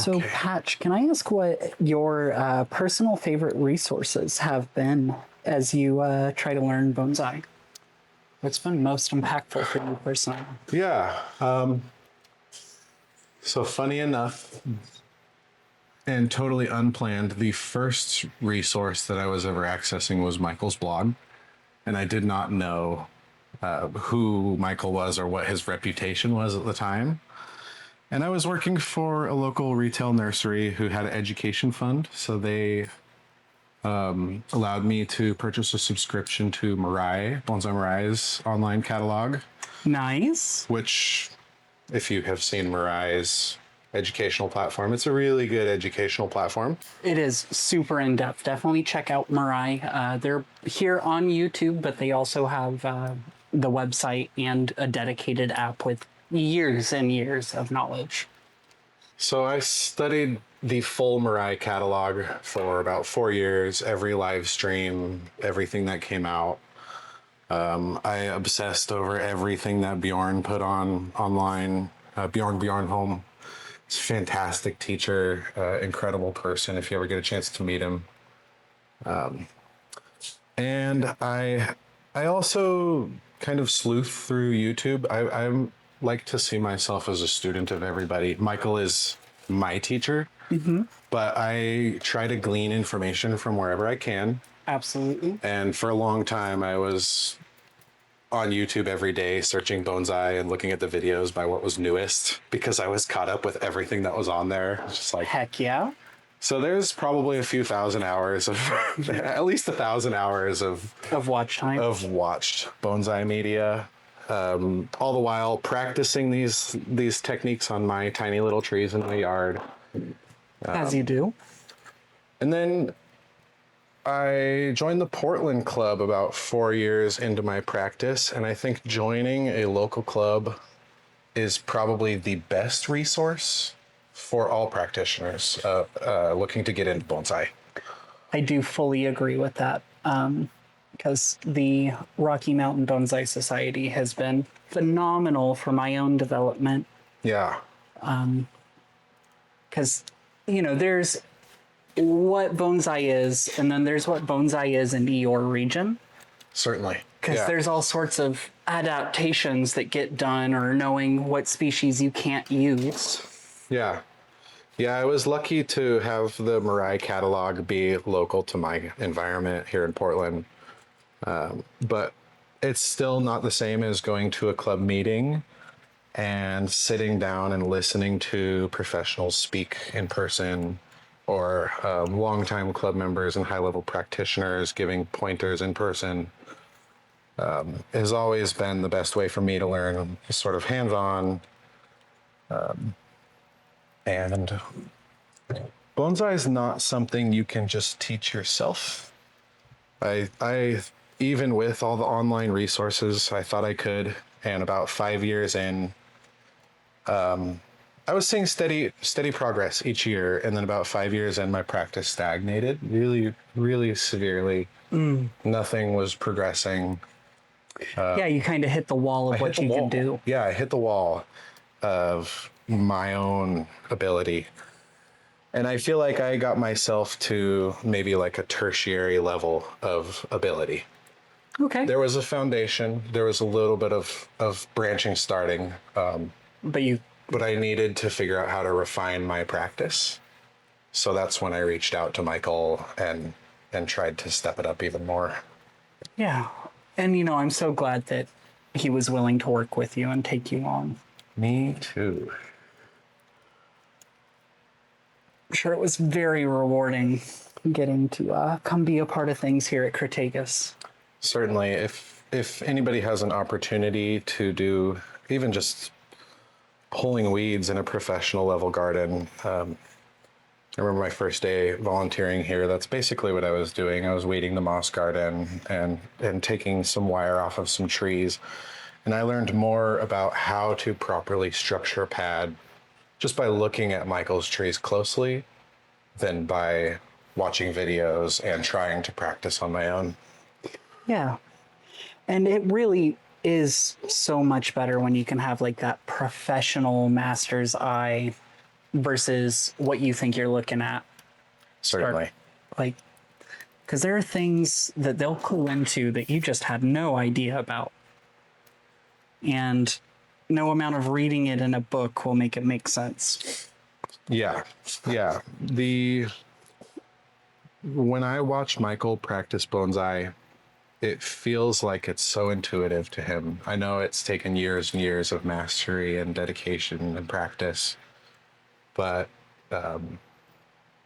So, Okay. Patch, can I ask what your personal favorite resources have been as you try to learn bonsai? What's been most impactful for you personally? Yeah. So funny enough, and totally unplanned, the first resource that I was ever accessing was Michael's blog, and I did not know who Michael was or what his reputation was at the time. And I was working for a local retail nursery who had an education fund, so they allowed me to purchase a subscription to Bonsai Mirai's online catalog, Nice. which, if you have seen Mirai's educational platform, it's a really good educational platform. It is super in depth. Definitely check out Mirai. They're here on YouTube, but they also have the website and a dedicated app with years and years of knowledge. So I studied the full Mirai catalog for about 4 years, every live stream, everything that came out. I obsessed over everything that Bjorn put on online. Bjorn Home. He's a fantastic teacher, incredible person if you ever get a chance to meet him. And I also kind of sleuth through YouTube. I like to see myself as a student of everybody. Michael is my teacher, but I try to glean information from wherever I can. Absolutely. And for a long time, I was on YouTube every day searching bonsai and looking at the videos by what was newest because I was caught up with everything that was on there. Just like, Heck yeah. so there's probably a few thousand hours of, at least 1,000 hours of Watch time. of watched bonsai media, all the while practicing these techniques on my tiny little trees in my yard. As you do. And then I joined the Portland Club about 4 years into my practice, and I think joining a local club is probably the best resource for all practitioners looking to get into bonsai. I do fully agree with that. Because the Rocky Mountain Bonsai Society has been phenomenal for my own development. Yeah. Because, there's what bonsai is, and then there's what bonsai is in your region. Certainly. Because there's all sorts of adaptations that get done, or knowing what species you can't use. Yeah. Yeah, I was lucky to have the Mirai catalog be local to my environment here in Portland. But it's still not the same as going to a club meeting and sitting down and listening to professionals speak in person, or longtime club members and high-level practitioners giving pointers in person. Has always been the best way for me to learn, sort of hands-on. And bonsai is not something you can just teach yourself. I even with all the online resources, I thought I could. And about 5 years in, I was seeing steady progress each year. And then about 5 years in, my practice stagnated really, really severely. Nothing was progressing. Yeah, you kind of hit the wall of what you can do. Yeah, I hit the wall of my own ability. And I feel like I got myself to maybe like a tertiary level of ability. Okay. There was a foundation. There was a little bit of branching starting. But I needed to figure out how to refine my practice. So that's when I reached out to Michael and tried to step it up even more. Yeah. And, I'm so glad that he was willing to work with you and take you on. Me too. I'm sure it was very rewarding getting to come be a part of things here at Cretaegus. Certainly. If anybody has an opportunity to do even just pulling weeds in a professional level garden, I remember my first day volunteering here. That's basically what I was doing. I was weeding the moss garden and taking some wire off of some trees. And I learned more about how to properly structure a pad just by looking at Michael's trees closely than by watching videos and trying to practice on my own. Yeah. And it really is so much better when you can have like that professional master's eye versus what you think you're looking at. Certainly. Like, because there are things that they'll clue into that you just had no idea about. And no amount of reading it in a book will make it make sense. Yeah. Yeah. When I watch Michael practice bonsai, it feels like it's so intuitive to him. I know it's taken years and years of mastery and dedication and practice, but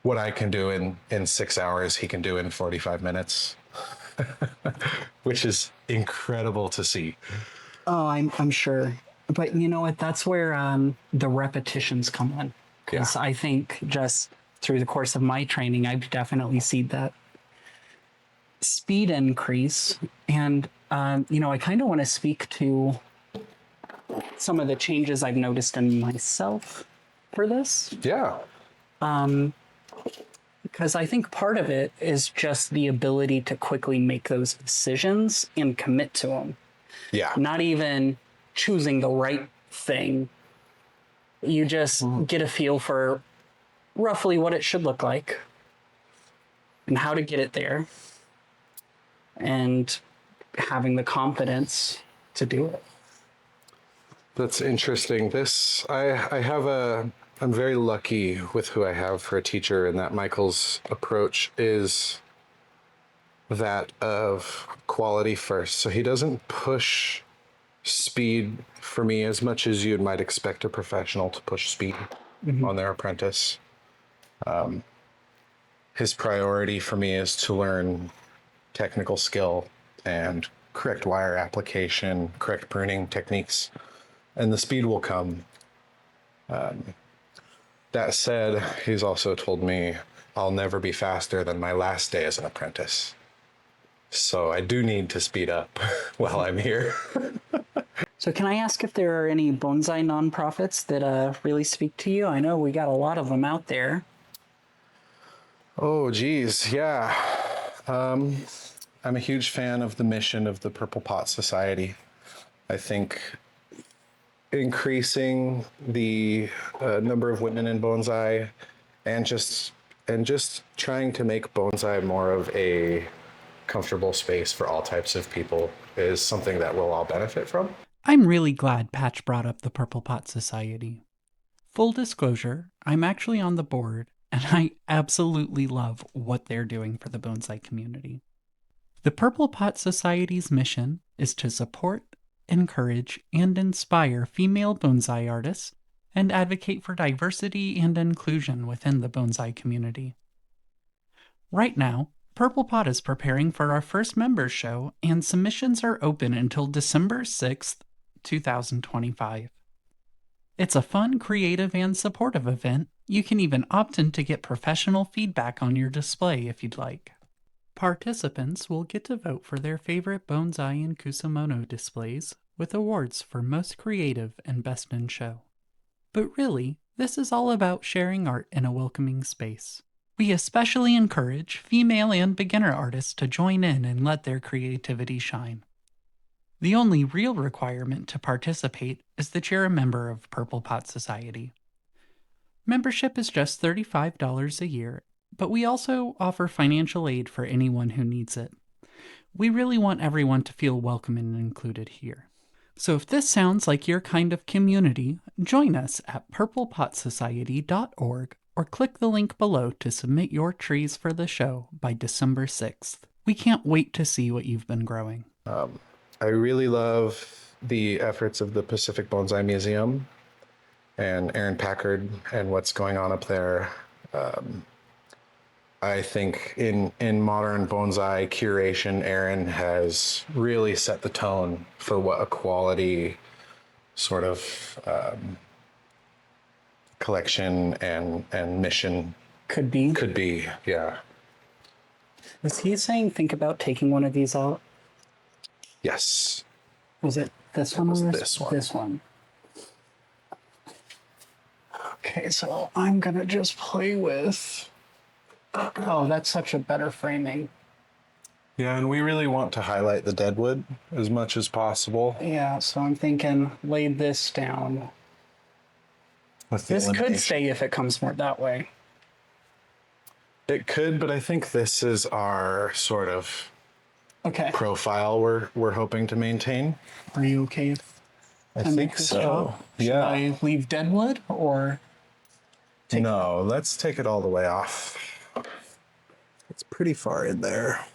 what I can do in 6 hours, he can do in 45 minutes, which is incredible to see. Oh, I'm sure. But you know what? That's where the repetitions come in. Because I think just through the course of my training, I've definitely seen that speed increase. And, I kind of want to speak to some of the changes I've noticed in myself for this. Yeah. Because I think part of it is just the ability to quickly make those decisions and commit to them. Yeah. Not even choosing the right thing. You just get a feel for roughly what it should look like and how to get it there, and having the confidence to do it. That's interesting. I'm very lucky with who I have for a teacher, and that Michael's approach is that of quality first. So he doesn't push speed for me as much as you might expect a professional to push speed on their apprentice. His priority for me is to learn technical skill and correct wire application, correct pruning techniques, and the speed will come. That said, he's also told me I'll never be faster than my last day as an apprentice. So I do need to speed up while I'm here. So can I ask if there are any bonsai nonprofits that really speak to you? I know we got a lot of them out there. Oh, geez. Yeah. I'm a huge fan of the mission of the Purple Pot Society. I think increasing the number of women in bonsai and just trying to make bonsai more of a comfortable space for all types of people is something that we'll all benefit from. I'm really glad Patch brought up the Purple Pot Society. Full disclosure, I'm actually on the board, and I absolutely love what they're doing for the bonsai community. The Purple Pot Society's mission is to support, encourage, and inspire female bonsai artists and advocate for diversity and inclusion within the bonsai community. Right now, Purple Pot is preparing for our first members show, and submissions are open until December 6th, 2025. It's a fun, creative, and supportive event. You can even opt in to get professional feedback on your display if you'd like. Participants will get to vote for their favorite bonsai and kusamono displays, with awards for most creative and best in show. But really, this is all about sharing art in a welcoming space. We especially encourage female and beginner artists to join in and let their creativity shine. The only real requirement to participate is that you're a member of Purple Pot Society. Membership is just $35 a year, but we also offer financial aid for anyone who needs it. We really want everyone to feel welcome and included here. So if this sounds like your kind of community, join us at purplepotsociety.org or click the link below to submit your trees for the show by December 6th. We can't wait to see what you've been growing. I really love the efforts of the Pacific Bonsai Museum and Aaron Packard and what's going on up there. I think in modern bonsai curation, Aaron has really set the tone for what a quality sort of collection and mission Could be. Yeah. Was he saying think about taking one of these out? Yes. Was it this one? was Or this one. This one. Okay, so I'm gonna just play with. Oh, that's such a better framing. Yeah, and we really want to highlight the deadwood as much as possible. Yeah, so I'm thinking lay this down. with the This could elimination. stay if it comes more that way. It could, but I think this is our sort of Okay. profile we're hoping to maintain. Are you okay if I make think this so. chop? Should Yeah. I leave deadwood or? No, let's take it all the way off. It's pretty far in there.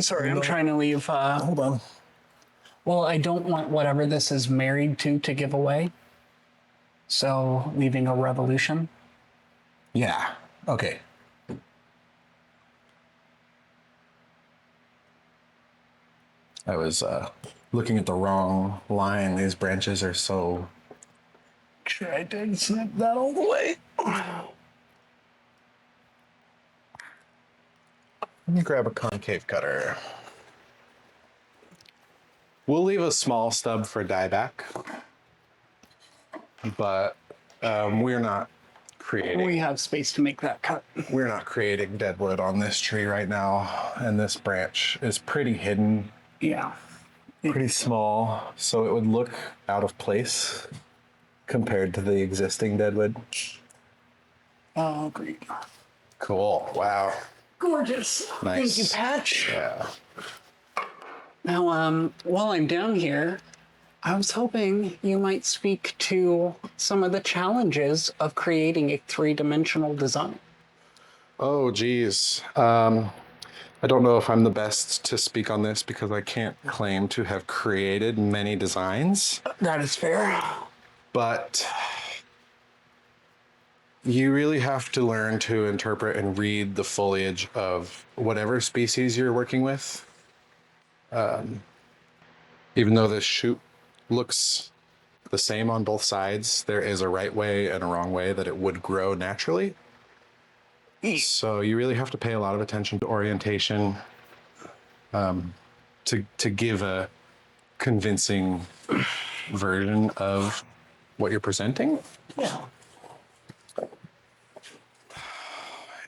Sorry, I'm trying to leave. Hold on. Well, I don't want whatever this is married to give away. So leaving a revolution. Yeah. Okay. I was looking at the wrong line. These branches are so... Sure, I did snip that all the way. Let me grab a concave cutter. We'll leave a small stub for dieback, but we're not creating. We have space to make that cut. We're not creating deadwood on this tree right now, and this branch is pretty hidden, Yeah. pretty small, so it would look out of place compared to the existing deadwood. Oh, great. Cool. Wow. Gorgeous. Nice. Thank you, Patch. Yeah. Now, while I'm down here, I was hoping you might speak to some of the challenges of creating a three-dimensional design. Oh, geez. I don't know if I'm the best to speak on this because I can't claim to have created many designs, That is fair. but you really have to learn to interpret and read the foliage of whatever species you're working with. Even though this shoot looks the same on both sides, there is a right way and a wrong way that it would grow naturally. So you really have to pay a lot of attention to orientation to give a convincing version of what you're presenting. Yeah.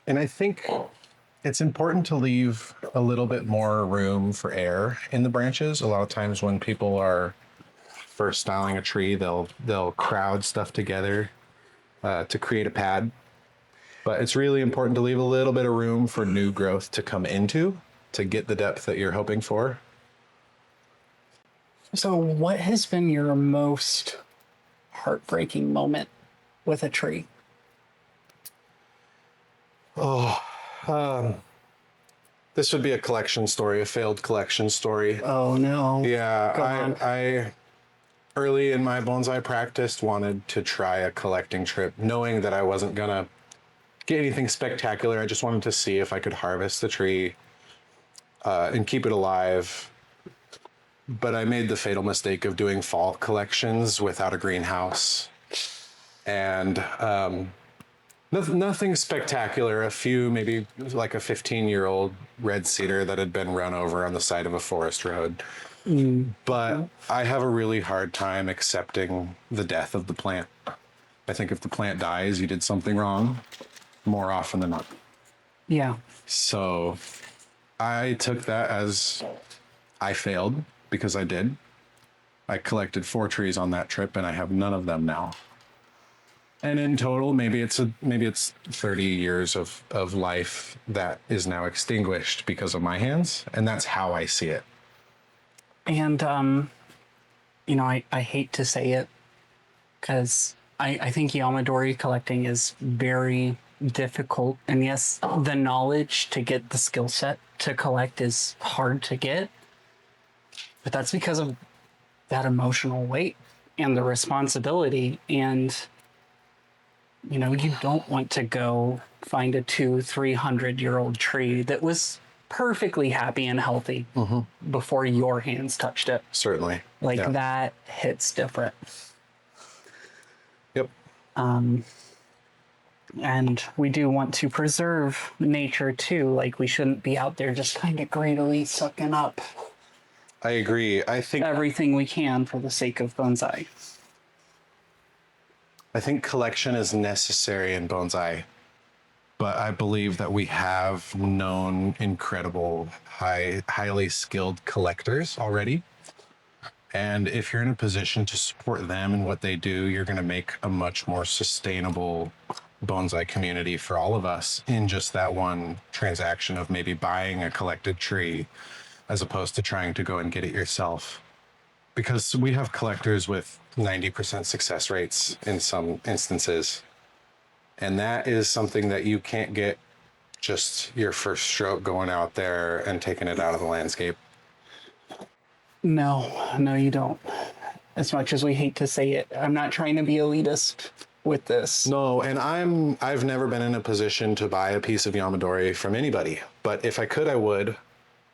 And I think it's important to leave a little bit more room for air in the branches. A lot of times when people are first styling a tree, they'll crowd stuff together to create a pad. But it's really important to leave a little bit of room for new growth to come into to get the depth that you're hoping for. So what has been your most heartbreaking moment with a tree? This would be a collection story, a failed collection story. Oh, no. Yeah, Go on. I early in my bonsai practice wanted to try a collecting trip, knowing that I wasn't gonna get anything spectacular. I just wanted to see if I could harvest the tree and keep it alive. But I made the fatal mistake of doing fall collections without a greenhouse. And nothing spectacular. A few, maybe like a 15-year-old red cedar that had been run over on the side of a forest road. But I have a really hard time accepting the death of the plant. I think if the plant dies, you did something wrong more often than not. Yeah. So I took that as I failed because I did. I collected 4 trees on that trip and I have none of them now. And in total, maybe it's 30 years of life that is now extinguished because of my hands. And that's how I see it. And, I hate to say it because I think Yamadori collecting is very difficult. And yes, the knowledge to get the skill set to collect is hard to get. But that's because of that emotional weight and the responsibility. And, you don't want to go find a 200-300-year-old tree that was perfectly happy and healthy before your hands touched it. Certainly. Like Yeah. that hits different. Yep. And we do want to preserve nature too. Like we shouldn't be out there just kind of greedily sucking up I agree. I think everything we can for the sake of bonsai. collection is necessary in bonsai. but I believe that we have known incredible, highly skilled collectors already. And if you're in a position to support them and what they do, you're going to make a much more sustainable bonsai community for all of us in just that one transaction of maybe buying a collected tree as opposed to trying to go and get it yourself. Because we have collectors with 90% success rates in some instances. And that is something that you can't get just your first stroke going out there and taking it out of the landscape. No, you don't. As much as we hate to say it, I'm not trying to be elitist with this. No, and I've never been in a position to buy a piece of Yamadori from anybody. But if I could, I would.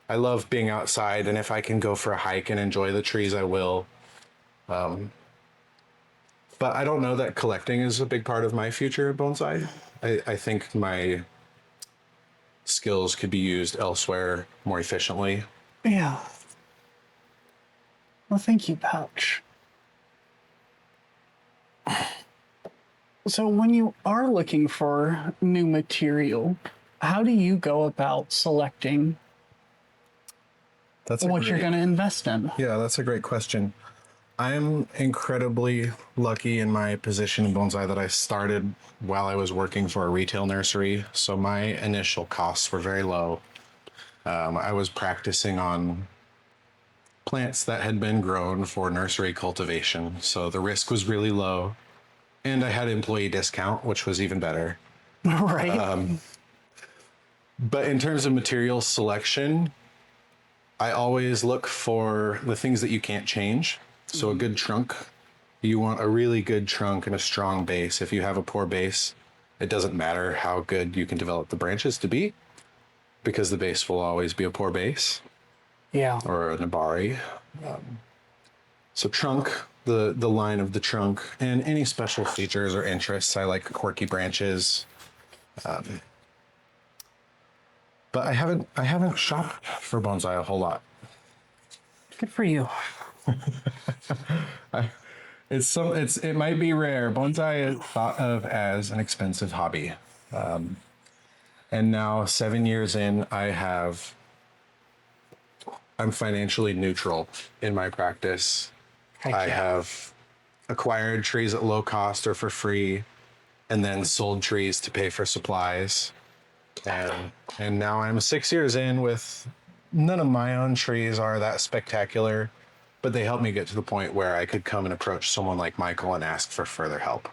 I love being outside, and if I can go for a hike and enjoy the trees, I will. But I don't know that collecting is a big part of my future at bonsai. I think my skills could be used elsewhere more efficiently. Yeah. Well, thank you, Pouch. So when you are looking for new material, how do you go about selecting what you're going to invest in? Yeah, that's a great question. I'm incredibly lucky in my position in bonsai that I started while I was working for a retail nursery. So my initial costs were very low. I was practicing on plants that had been grown for nursery cultivation. So the risk was really low. And I had employee discount, which was even better. Right. But in terms of material selection, I always look for the things that you can't change. So a good trunk, you want a really good trunk and a strong base. If you have a poor base, it doesn't matter how good you can develop the branches to be, because the base will always be a poor base. Yeah. Or a nabari. So trunk, the line of the trunk, and any special features or interests. I like quirky branches. But I haven't shopped for bonsai a whole lot. Good for you. It might be rare. Bonsai is thought of as an expensive hobby. And now 7 years in, I'm financially neutral in my practice. I have acquired trees at low cost or for free, and then sold trees to pay for supplies. And now I'm 6 years in with none of my own trees are that spectacular, but they help me get to the point where I could come and approach someone like Michael and ask for further help.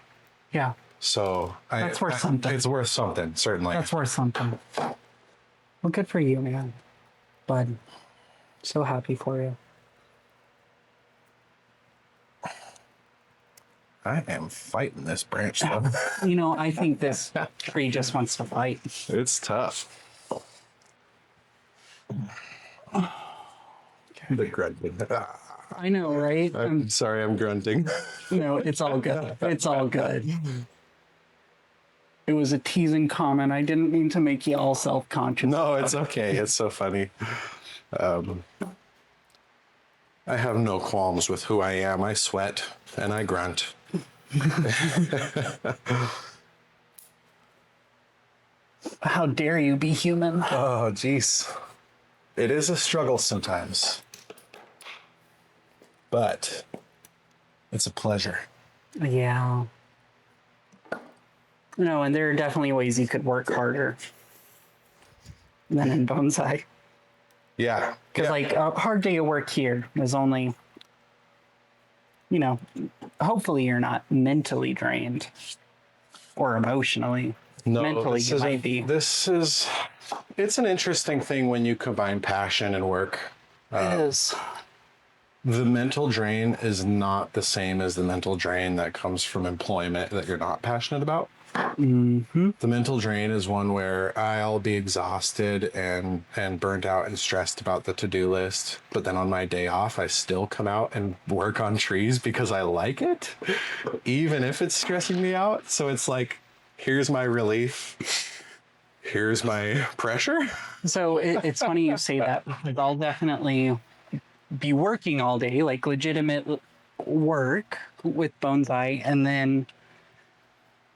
Yeah. So that's worth something. It's worth something, certainly. That's worth something. Well, good for you, man. Bud, so happy for you. I am fighting this branch, though. I think this tree just wants to fight. It's tough. The grunting. I know, right? I'm sorry, I'm grunting. It's all good. It's all good. It was a teasing comment. I didn't mean to make you all self-conscious. No, it's okay. It's so funny. I have no qualms with who I am. I sweat and I grunt. How dare you be human? Oh, geez. It is a struggle sometimes. But it's a pleasure. Yeah. No, and there are definitely ways you could work harder than in bonsai. Yeah. Because a hard day of work here is only, hopefully you're not mentally drained or emotionally. No, mentally you might be. It's an interesting thing when you combine passion and work. It is. The mental drain is not the same as the mental drain that comes from employment that you're not passionate about. Mm-hmm. The mental drain is one where I'll be exhausted and burnt out and stressed about the to-do list. But then on my day off, I still come out and work on trees because I like it, even if it's stressing me out. So it's like, here's my relief. Here's my pressure. So it's funny you say that, because I'll definitely be working all day, like legitimate work with bonsai, and then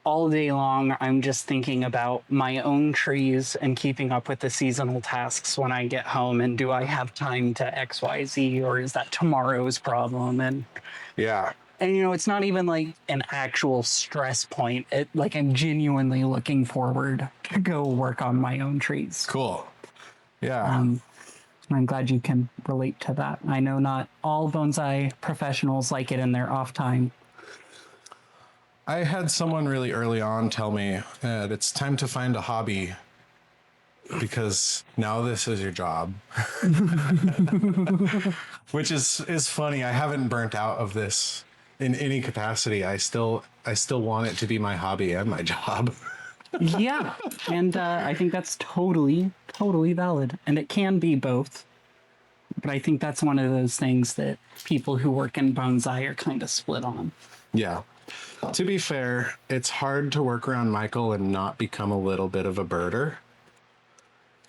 all day long, I'm just thinking about my own trees and keeping up with the seasonal tasks when I get home. And do I have time to XYZ, or is that tomorrow's problem? Yeah. And it's not even like an actual stress point. Like I'm genuinely looking forward to go work on my own trees. Cool. Yeah. I'm glad you can relate to that. I know not all bonsai professionals like it in their off time. I had someone really early on tell me that it's time to find a hobby because now this is your job. Which is funny. I haven't burnt out of this in any capacity. I still want it to be my hobby and my job. Yeah, and I think that's totally valid, and it can be both. But I think that's one of those things that people who work in bonsai are kind of split on. Yeah. To be fair, it's hard to work around Michael and not become a little bit of a birder.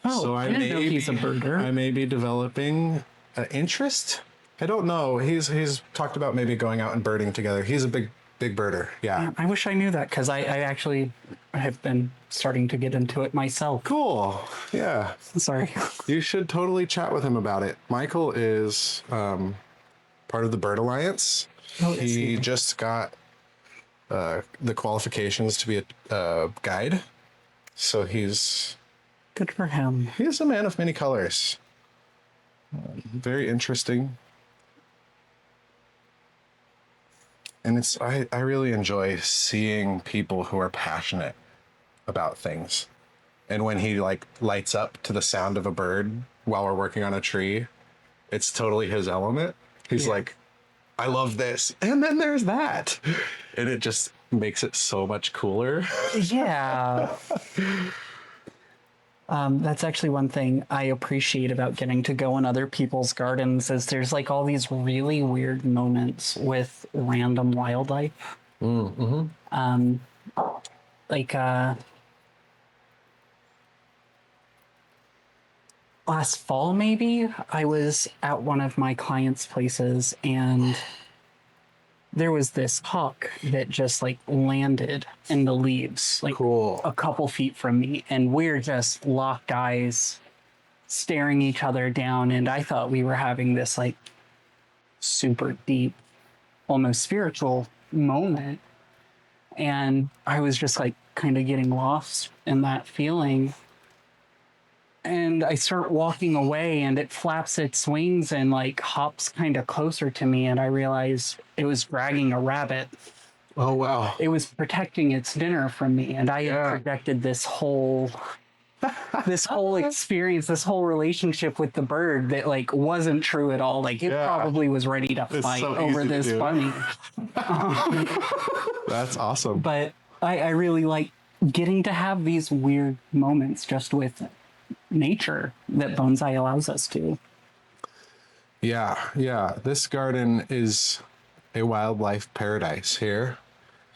Oh, So I didn't know he's a birder. I may be developing an interest. I don't know. He's talked about maybe going out and birding together. He's a big birder. Yeah. I wish I knew that, because I actually have been starting to get into it myself. Cool. Yeah. Sorry. You should totally chat with him about it. Michael is part of the Bird Alliance. Oh, He just got the qualifications to be a guide. So he's Good for him. a man of many colors. Very interesting. And I really enjoy seeing people who are passionate about things. And when he like lights up to the sound of a bird while we're working on a tree, it's totally his element. He's like, I love this. And then there's that. And it just makes it so much cooler. Yeah. That's actually one thing I appreciate about getting to go in other people's gardens is there's like all these really weird moments with random wildlife. Mm-hmm. Last fall, maybe, I was at one of my clients' places and there was this hawk that just like landed in the leaves, like Cool. a couple feet from me. And we're just locked eyes, staring each other down. And I thought we were having this like super deep, almost spiritual moment. And I was just like kind of getting lost in that feeling. And I start walking away and it flaps its wings and like hops kind of closer to me. And I realized it was dragging a rabbit. Oh, wow. It was protecting its dinner from me. And I had projected this whole experience, this whole relationship with the bird that like wasn't true at all. Like it probably was ready to fight over this bunny. That's awesome. But I really like getting to have these weird moments just with nature that bonsai allows us to. Yeah. This garden is a wildlife paradise here.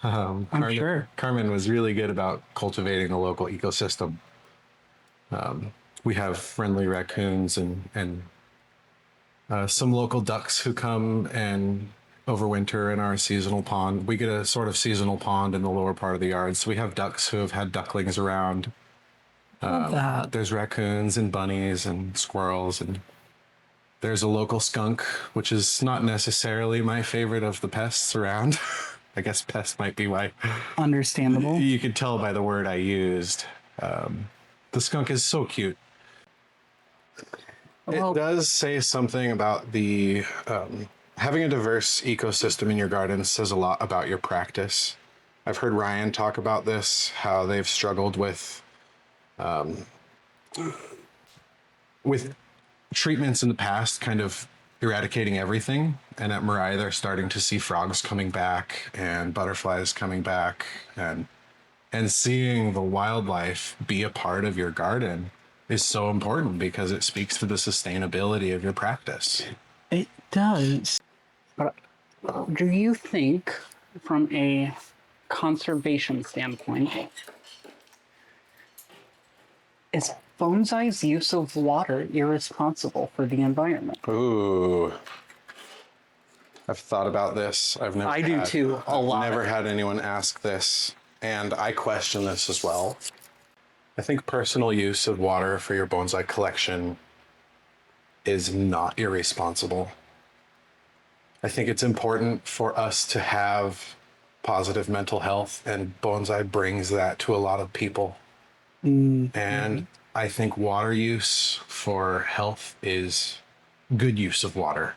I'm sure. Carmen was really good about cultivating the local ecosystem. We have friendly raccoons and some local ducks who come and overwinter in our seasonal pond. We get a sort of seasonal pond in the lower part of the yard. So we have ducks who have had ducklings around. There's raccoons and bunnies and squirrels, and there's a local skunk, which is not necessarily my favorite of the pests around. I guess pest might be why. Understandable. You could tell by the word I used. The skunk is so cute. Well, It does say something about the having a diverse ecosystem in your garden says a lot about your practice. I've heard Ryan talk about this, how they've struggled with treatments in the past, kind of eradicating everything. And at Marai, they're starting to see frogs coming back and butterflies coming back, and seeing the wildlife be a part of your garden is so important because it speaks to the sustainability of your practice. it does. But do you think, from a conservation standpoint, is bonsai's use of water irresponsible for the environment? Ooh. I've thought about this. I do too, a lot. I've never had anyone ask this. and I question this as well. I think personal use of water for your bonsai collection is not irresponsible. I think it's important for us to have positive mental health, and bonsai brings that to a lot of people. And I think water use for health is good use of water.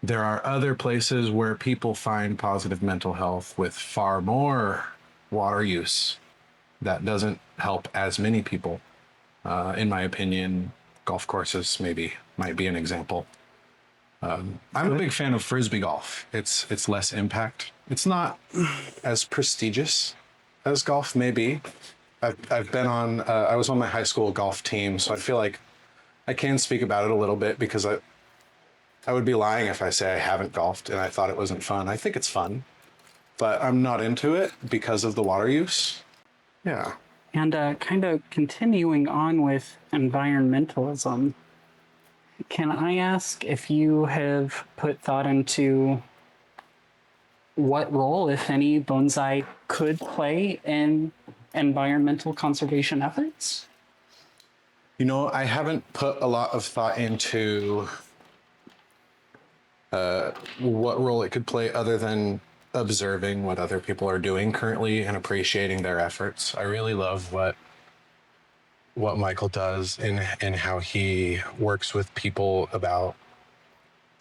There are other places where people find positive mental health with far more water use that doesn't help as many people. In my opinion, golf courses might be an example. I'm a big fan of frisbee golf. It's less impact. It's not as prestigious as golf may be. I've been on. I was on my high school golf team, so I feel like I can speak about it a little bit, because I would be lying if I say I haven't golfed and I thought it wasn't fun. I think it's fun, but I'm not into it because of the water use. Yeah. And kind of continuing on with environmentalism, can I ask if you have put thought into what role, if any, bonsai could play in environmental conservation efforts? You know, I haven't put a lot of thought into what role it could play, other than observing what other people are doing currently and appreciating their efforts. I really love what Michael does in how he works with people about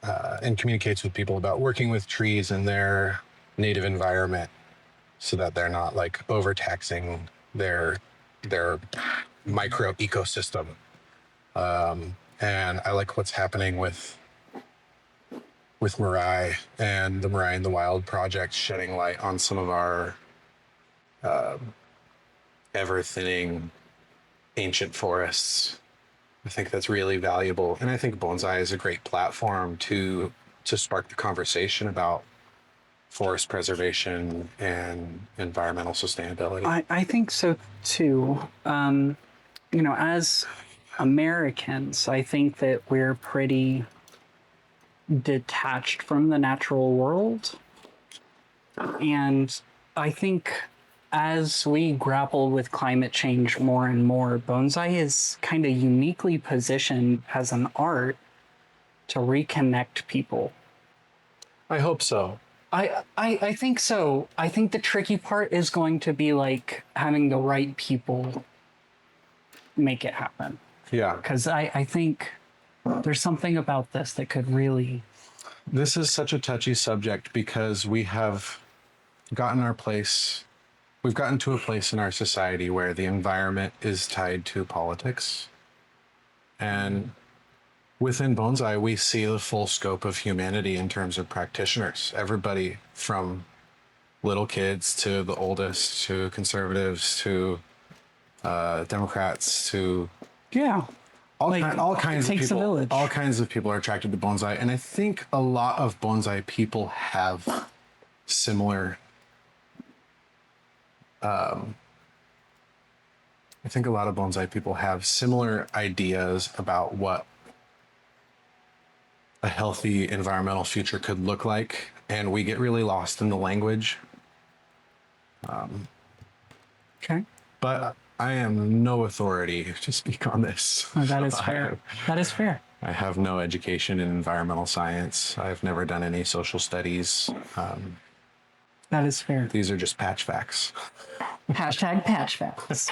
and communicates with people about working with trees in their native environment, so that they're not like overtaxing their micro ecosystem. And I like what's happening with Mirai and the Mirai in the Wild project, shedding light on some of our ever thinning ancient forests. I think that's really valuable, and I think bonsai is a great platform to spark the conversation about forest preservation and environmental sustainability. I think so too. As Americans, I think that we're pretty detached from the natural world. And I think as we grapple with climate change more and more, bonsai is kind of uniquely positioned as an art to reconnect people. I hope so. I think so. I think the tricky part is going to be like having the right people make it happen. Yeah. Because I think there's something about this that could really... This is such a touchy subject, because we have gotten we've gotten to a place in our society where the environment is tied to politics. And within bonsai, we see the full scope of humanity in terms of practitioners. Everybody from little kids to the oldest, to conservatives, to Democrats, to all kinds of people. Village. All kinds of people are attracted to bonsai, and I think a lot of bonsai people have similar. I think a lot of bonsai people have similar ideas about what a healthy environmental future could look like, and we get really lost in the language. Okay. But I am no authority to speak on this. Oh, that is fair. That is fair. I have no education in environmental science. I've never done any social studies. That is fair. These are just patch facts. Hashtag patch facts.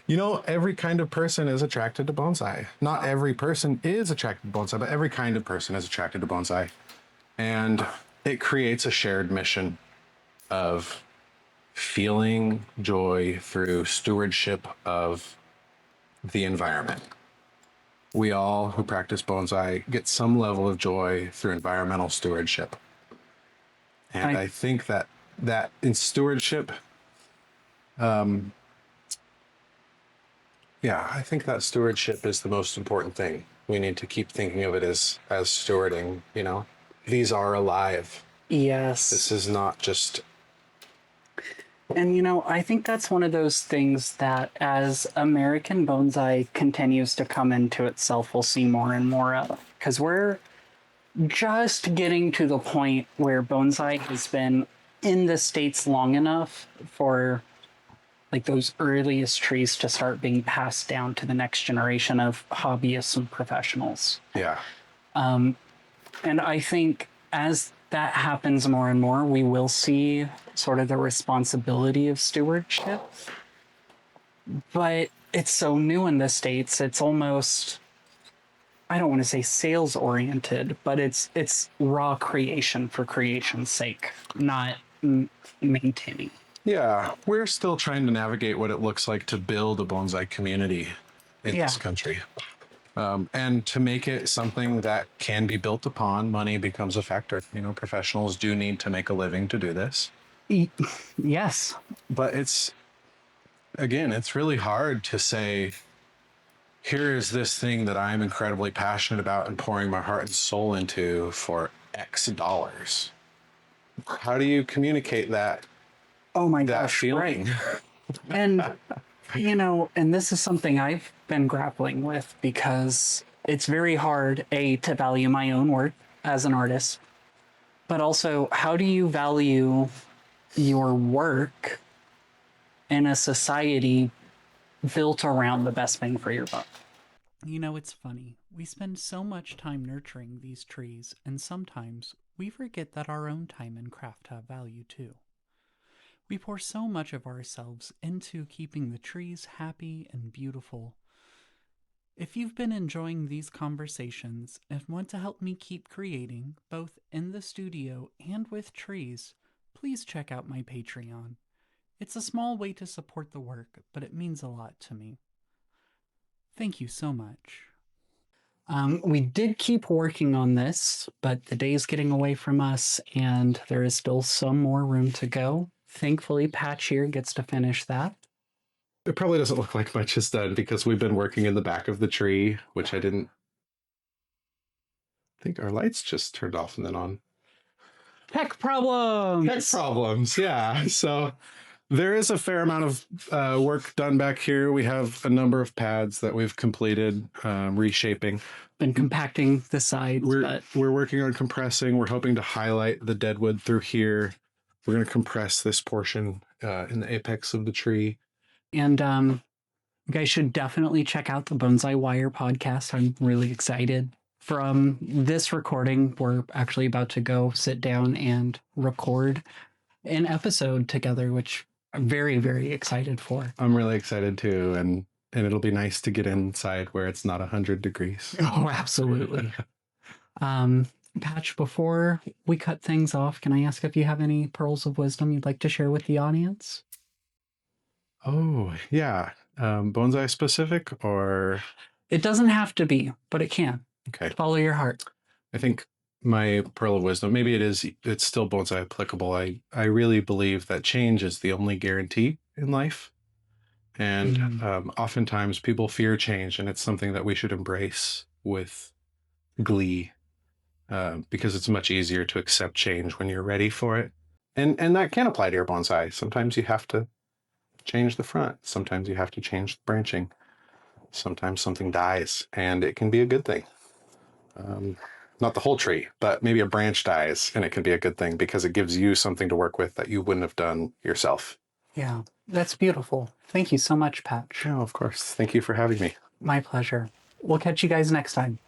You know, every kind of person is attracted to bonsai. Not every person is attracted to bonsai, but every kind of person is attracted to bonsai. And it creates a shared mission of feeling joy through stewardship of the environment. We all who practice bonsai get some level of joy through environmental stewardship. And I think that in stewardship, I think that stewardship is the most important thing. We need to keep thinking of it as stewarding, you know? These are alive. Yes. This is not just... And, I think that's one of those things that as American bonsai continues to come into itself, we'll see more and more of. Because we're just getting to the point where bonsai has been in the States long enough for like those earliest trees to start being passed down to the next generation of hobbyists and professionals. Yeah. And I think as that happens more and more, we will see sort of the responsibility of stewardship. But it's so new in the States, it's almost, I don't want to say sales oriented, but it's raw creation for creation's sake, not maintaining. Yeah. We're still trying to navigate what it looks like to build a bonsai community in this country. And to make it something that can be built upon, money becomes a factor. You know, professionals do need to make a living to do this. Yes. But it's really hard to say, here is this thing that I'm incredibly passionate about and pouring my heart and soul into for X dollars. How do you communicate that? Oh my That gosh, feeling? right. And, and this is something I've been grappling with because it's very hard, A, to value my own work as an artist, but also how do you value your work in a society built around the best bang for your buck? It's funny. We spend so much time nurturing these trees, and sometimes we forget that our own time and craft have value too. We pour so much of ourselves into keeping the trees happy and beautiful. If you've been enjoying these conversations and want to help me keep creating, both in the studio and with trees, please check out my Patreon. It's a small way to support the work, but it means a lot to me. Thank you so much. We did keep working on this, but the day's getting away from us, and there is still some more room to go. Thankfully, Patch here gets to finish that. It probably doesn't look like much is done because we've been working in the back of the tree, which I think our lights just turned off and then on. Tech problems! Tech problems, yeah. So there is a fair amount of work done back here. We have a number of pads that we've completed reshaping. Been compacting the sides. We're working on compressing. We're hoping to highlight the deadwood through here. We're going to compress this portion in the apex of the tree. And you guys should definitely check out the Bonsai Wire podcast. I'm really excited. From this recording, we're actually about to go sit down and record an episode together, which I'm very, very excited for. I'm really excited too. And it'll be nice to get inside where it's not 100 degrees. Oh, absolutely. Patch, before we cut things off, can I ask if you have any pearls of wisdom you'd like to share with the audience? Oh, yeah. Bonsai specific or? It doesn't have to be, but it can. Okay. Follow your heart. I think my pearl of wisdom, maybe it's still bonsai applicable. I really believe that change is the only guarantee in life. And oftentimes people fear change, and it's something that we should embrace with glee. Because it's much easier to accept change when you're ready for it. And that can apply to your bonsai. Sometimes you have to change the front. Sometimes you have to change the branching. Sometimes something dies, and it can be a good thing. Not the whole tree, but maybe a branch dies, and it can be a good thing because it gives you something to work with that you wouldn't have done yourself. Yeah, that's beautiful. Thank you so much, Patch. Oh, of course. Thank you for having me. My pleasure. We'll catch you guys next time.